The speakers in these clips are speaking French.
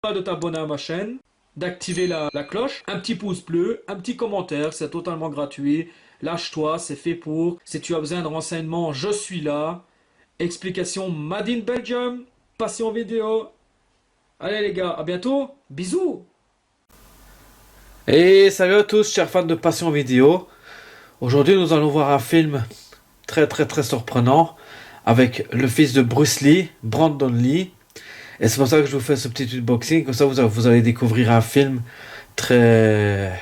Pas de t'abonner à ma chaîne, d'activer la cloche, un petit pouce bleu, un petit commentaire, c'est totalement gratuit. Lâche-toi, c'est fait pour. Si tu as besoin de renseignements, je suis là. Explication Made in Belgium, passion vidéo. Allez les gars, à bientôt, bisous. Et salut à tous, chers fans de Passion Vidéo. Aujourd'hui, nous allons voir un film très surprenant avec le fils de Bruce Lee, Brandon Lee. Et c'est pour ça que je vous fais ce petit unboxing. Comme ça, vous allez découvrir un film très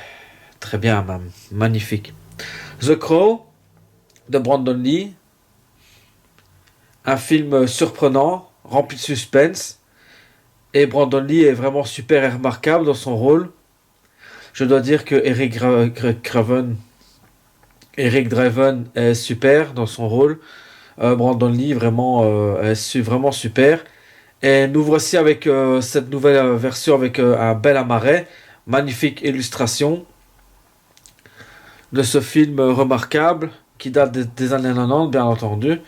bien, même magnifique. The Crow de Brandon Lee. Un film surprenant, rempli de suspense. Et Brandon Lee est vraiment super et remarquable dans son rôle. Je dois dire que Eric Draven est super dans son rôle. Brandon Lee vraiment est vraiment super. Et nous voici avec cette nouvelle version avec un bel amaret, magnifique illustration de ce film remarquable qui date des années 90 bien entendu.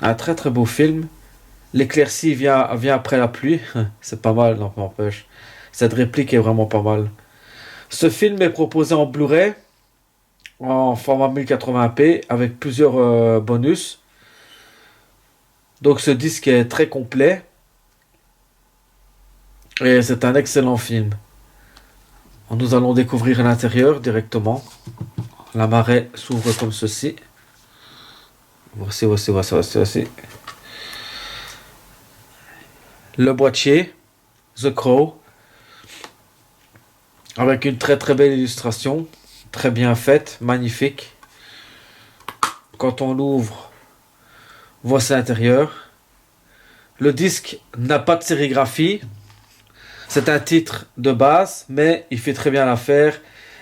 Un très beau film. L'éclaircie vient après la pluie. C'est pas mal, non, n'empêche. Cette réplique est vraiment pas mal. Ce film est proposé en Blu-ray en format 1080p avec plusieurs bonus. Donc ce disque est très complet et c'est un excellent film. Nous allons découvrir l'intérieur directement. La marée s'ouvre comme ceci. Voici. Le boîtier, The Crow, avec une très belle illustration, très bien faite, magnifique. Quand on l'ouvre, voici l'intérieur. Le disque n'a pas de sérigraphie. C'est un titre de base, mais il fait très bien l'affaire.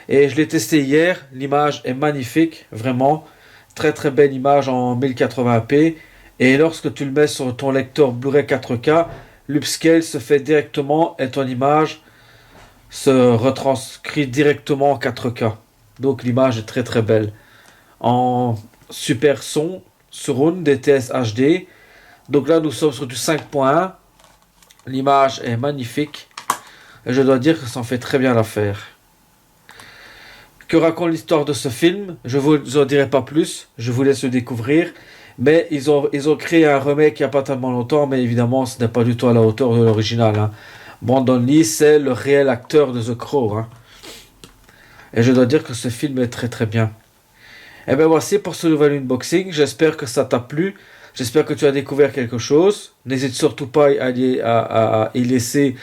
Et je l'ai testé hier, l'image est magnifique, vraiment. Très belle image en 1080p. Et lorsque tu le mets sur ton lecteur Blu-ray 4K, l'upscale se fait directement et ton image se retranscrit directement en 4K. Donc l'image est très belle. En super son, surround DTS HD. Donc là nous sommes sur du 5.1. L'image est magnifique. Et je dois dire que ça en fait très bien l'affaire. Que raconte l'histoire de ce film? Je vous en dirai pas plus, je vous laisse le découvrir. Mais ils ont créé un remake il n'y a pas tellement longtemps, mais évidemment ce n'est pas du tout à la hauteur de l'original. Hein. Brandon Lee, c'est le réel acteur de The Crow. Hein. Et je dois dire que ce film est très bien. Et bien voici pour ce nouvel unboxing, j'espère que ça t'a plu. J'espère que tu as découvert quelque chose. N'hésite surtout pas à y laisser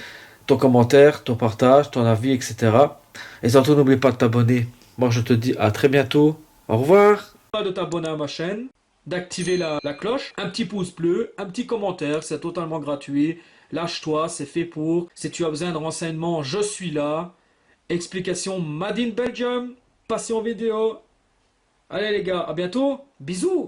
ton commentaire, ton partage, ton avis, etc. Et surtout, n'oublie pas de t'abonner. Moi, je te dis à très bientôt. Au revoir. Pas de t'abonner à ma chaîne, d'activer la cloche, un petit pouce bleu, un petit commentaire, c'est totalement gratuit. Lâche-toi, c'est fait pour. Si tu as besoin de renseignements, je suis là. Explication Made in Belgium, passion vidéo. Allez les gars, à bientôt, bisous.